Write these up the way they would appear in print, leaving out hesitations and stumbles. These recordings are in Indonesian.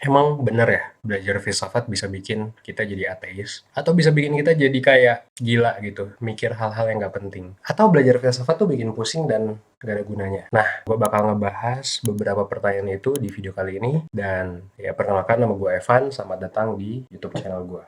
Emang bener ya, belajar filsafat bisa bikin kita jadi ateis, atau bisa bikin kita jadi kayak gila gitu, mikir hal-hal yang nggak penting. Atau belajar filsafat tuh bikin pusing dan gak ada gunanya. Nah, gue bakal ngebahas beberapa pertanyaan itu di video kali ini. Dan ya perkenalkan, nama gue Evan, selamat datang di YouTube channel gue.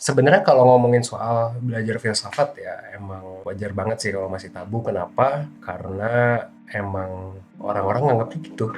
Sebenarnya kalau ngomongin soal belajar filsafat ya emang wajar banget sih kalau masih tabu. Kenapa? Karena emang orang-orang nganggapnya gitu.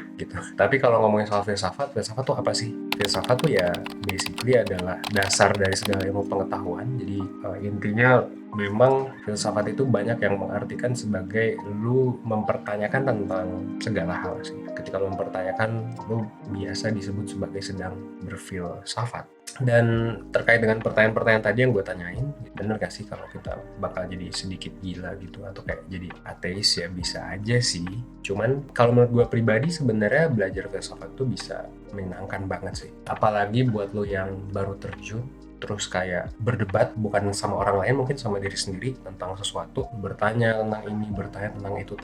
Tapi kalau ngomongin soal filsafat, filsafat tuh apa sih? Filsafat tuh ya basically adalah dasar dari segala ilmu pengetahuan. Jadi intinya memang filsafat itu banyak yang mengartikan sebagai lu mempertanyakan tentang segala hal sih. Ketika lu mempertanyakan, lu biasa disebut sebagai sedang berfilsafat. Dan terkait dengan pertanyaan-pertanyaan tadi yang gue tanyain, bener gak sih kalau kita bakal jadi sedikit gila gitu atau kayak jadi ateis? Ya bisa aja sih. Cuman kalau menurut gue pribadi sebenarnya belajar filsafat tuh bisa menyenangkan banget sih. Apalagi buat lo yang baru terjun, terus kayak berdebat bukan sama orang lain, mungkin sama diri sendiri tentang sesuatu, bertanya tentang ini, bertanya tentang itu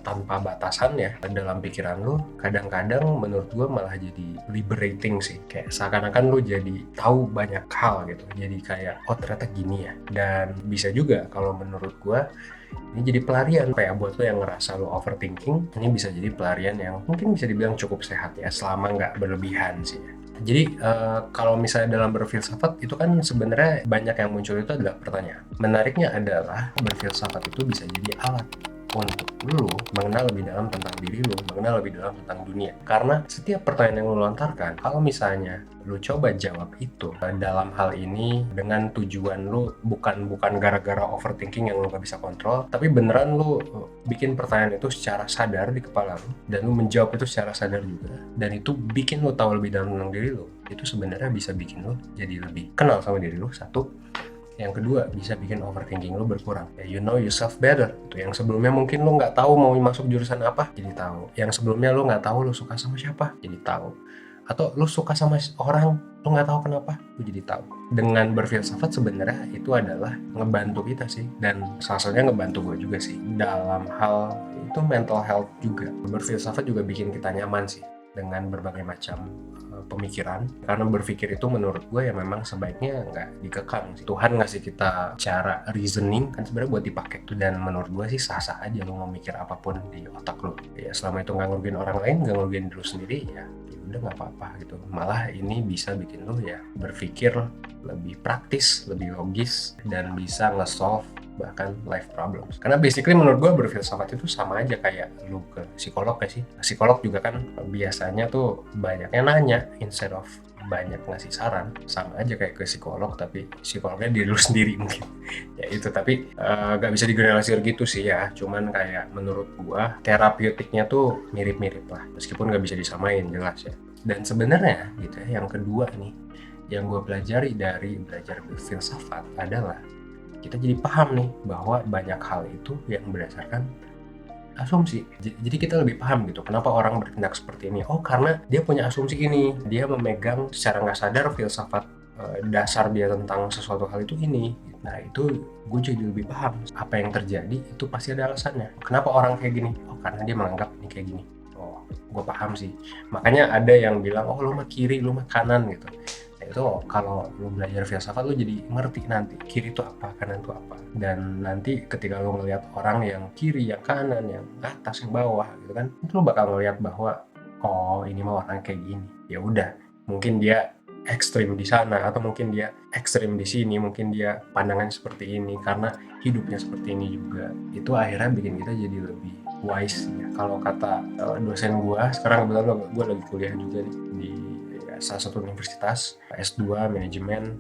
tanpa batasan ya dalam pikiran lu. Kadang-kadang menurut gue malah jadi liberating sih, kayak seakan-akan lu jadi tahu banyak hal gitu, jadi kayak oh ternyata gini ya. Dan bisa juga kalau menurut gue ini jadi pelarian kayak buat lo yang ngerasa lo overthinking, ini bisa jadi pelarian yang mungkin bisa dibilang cukup sehat ya, selama nggak berlebihan sih ya. Jadi kalau misalnya dalam berfilsafat itu kan sebenarnya banyak yang muncul itu adalah pertanyaan. Menariknya adalah berfilsafat itu bisa jadi alat untuk lu mengenal lebih dalam tentang diri lu, mengenal lebih dalam tentang dunia. Karena setiap pertanyaan yang lu lontarkan, kalau misalnya lu coba jawab itu dalam hal ini dengan tujuan lu bukan gara-gara overthinking yang lu gak bisa kontrol, tapi beneran lu bikin pertanyaan itu secara sadar di kepala lu, dan lu menjawab itu secara sadar juga, dan itu bikin lu tahu lebih dalam tentang diri lu, itu sebenarnya bisa bikin lu jadi lebih kenal sama diri lu, satu. Yang kedua, bisa bikin overthinking lu berkurang. Ya, you know yourself better. Itu yang sebelumnya mungkin lu nggak tahu mau masuk jurusan apa, jadi tahu. Yang sebelumnya lu nggak tahu lu suka sama siapa, jadi tahu. Atau lu suka sama orang, lu nggak tahu kenapa, lu jadi tahu. Dengan berfilsafat sebenarnya itu adalah ngebantu kita sih. Dan salah satunya ngebantu gue juga sih. Dalam hal itu mental health juga. Berfilsafat juga bikin kita nyaman sih dengan berbagai macam pemikiran, karena berpikir itu menurut gue ya memang sebaiknya nggak dikekang. Tuhan ngasih kita cara reasoning kan sebenarnya buat dipakai tuh, dan menurut gue sih sah-sah aja lo mau mikir apapun di otak lo ya, selama itu nggak ngerugiin orang lain, nggak ngerugiin diri lo sendiri, ya udah nggak apa-apa gitu. Malah ini bisa bikin lo ya berpikir lebih praktis, lebih logis, dan bisa nge-solve bahkan life problems. Karena basically menurut gue berfilsafat itu sama aja kayak lu ke psikolog ya sih. Psikolog juga kan biasanya tuh banyaknya nanya instead of banyak ngasih saran. Sama aja kayak ke psikolog, tapi psikolognya diri lu sendiri mungkin. Ya itu, tapi gak bisa digeneralisir gitu sih ya. Cuman kayak menurut gua terapeutiknya tuh mirip-mirip lah, meskipun gak bisa disamain jelas ya. Dan sebenarnya gitu ya, yang kedua nih yang gue pelajari dari belajar berfilsafat adalah kita jadi paham nih bahwa banyak hal itu yang berdasarkan asumsi. Jadi kita lebih paham gitu kenapa orang bertindak seperti ini. Oh karena dia punya asumsi ini, dia memegang secara nggak sadar filsafat dasar dia tentang sesuatu hal itu ini. Nah itu gue jadi lebih paham apa yang terjadi itu pasti ada alasannya. Kenapa orang kayak gini? Oh karena dia menganggap ini kayak gini. Oh gue paham sih. Makanya ada yang bilang oh lu mah kiri, lu mah kanan gitu. Itu kalau lu belajar filsafat lu jadi ngerti nanti kiri itu apa, kanan itu apa. Dan nanti ketika lu ngelihat orang yang kiri, yang kanan, yang atas, yang bawah gitu kan, itu lu bakal ngelihat bahwa oh ini mah orang kayak gini. Ya udah, mungkin dia ekstrim di sana, atau mungkin dia ekstrim di sini, mungkin dia pandangannya seperti ini karena hidupnya seperti ini juga. Itu akhirnya bikin kita jadi lebih wise ya. Kalau kata dosen gua, sekarang kebetulan gua lagi kuliah juga di salah satu universitas S2 manajemen.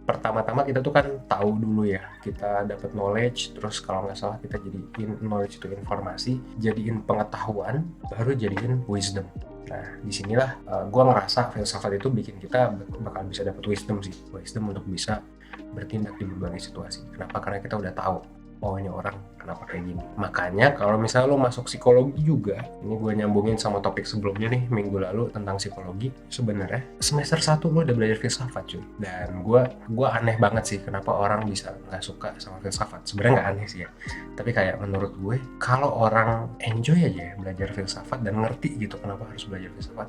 Pertama-tama kita tuh kan tahu dulu ya, kita dapat knowledge, terus kalau nggak salah kita jadiin knowledge itu informasi, jadiin pengetahuan, baru jadiin wisdom. Nah disinilah gue ngerasa filsafat itu bikin kita bakal bisa dapat wisdom sih, wisdom untuk bisa bertindak di berbagai situasi. Kenapa? Karena kita udah tahu oh ini orang kenapa kayak gini. Makanya kalau misalnya lo masuk psikologi juga, ini gue nyambungin sama topik sebelumnya nih minggu lalu tentang psikologi. Sebenarnya semester 1 lo udah belajar filsafat cuy. Dan gue aneh banget sih kenapa orang bisa nggak suka sama filsafat. Sebenarnya nggak aneh sih ya, tapi kayak menurut gue kalau orang enjoy aja ya belajar filsafat dan ngerti gitu kenapa harus belajar filsafat,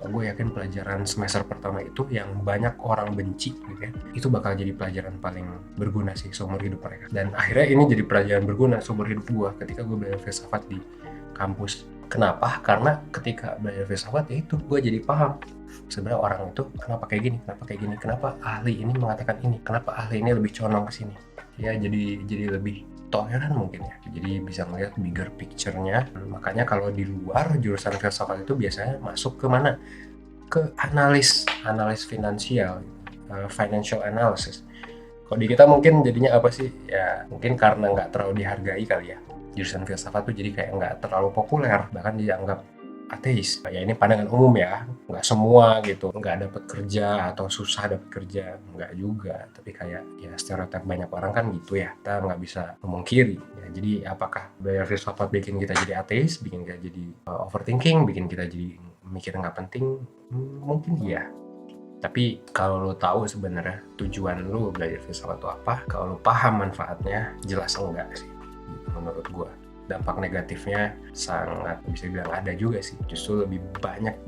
gue yakin pelajaran semester pertama itu yang banyak orang benci gitu ya, itu bakal jadi pelajaran paling berguna sih seumur hidup mereka. Dan akhirnya ini jadi pelajaran berguna seumur hidup gue ketika gue belajar filsafat di kampus. Kenapa? Karena ketika belajar filsafat ya itu gue jadi paham sebenarnya orang itu kenapa kayak gini, kenapa ahli ini mengatakan ini, kenapa ahli ini lebih condong ke sini. Ya jadi lebih toleran mungkin ya, jadi bisa melihat bigger picture-nya. Makanya kalau di luar jurusan filsafat itu biasanya masuk ke mana? Ke analis finansial, financial analysis. Kalau di kita mungkin jadinya apa sih? Ya mungkin karena nggak terlalu dihargai kali ya. Jurusan filsafat tuh jadi kayak nggak terlalu populer, bahkan dianggap ateis. Ya ini pandangan umum ya, nggak semua gitu, nggak dapat kerja atau susah dapat kerja, nggak juga. Tapi kayak ya stereotip banyak orang kan gitu ya, kita nggak bisa memungkiri. Ya, jadi apakah belajar filsafat bikin kita jadi ateis, bikin kita jadi overthinking, bikin kita jadi mikir nggak penting? Mungkin iya. Tapi kalau lo tahu sebenarnya tujuan lo belajar filsafat itu apa, kalau lo paham manfaatnya, jelas enggak sih menurut gue. Dampak negatifnya sangat bisa bilang ada juga sih, justru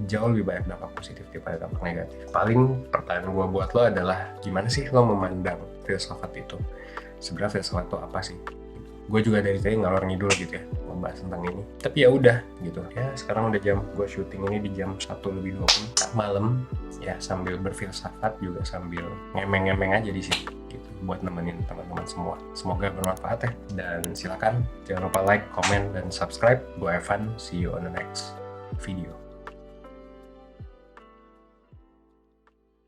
jauh lebih banyak dampak positif daripada dampak negatif. Paling pertanyaan gue buat lo adalah gimana sih lo memandang filsafat itu? Sebenarnya filsafat itu apa sih? Gue juga dari tadi ngalor ngidul gitu ya membahas tentang ini, tapi ya udah gitu ya. Sekarang udah gue syuting ini di jam 1:20 malam ya, sambil berfilsafat juga sambil ngemeng-ngemeng aja di sini gitu, buat nemenin teman-teman semua. Semoga bermanfaat ya, dan silakan jangan lupa like, comment, dan subscribe. Gue Evan, see you on the next video.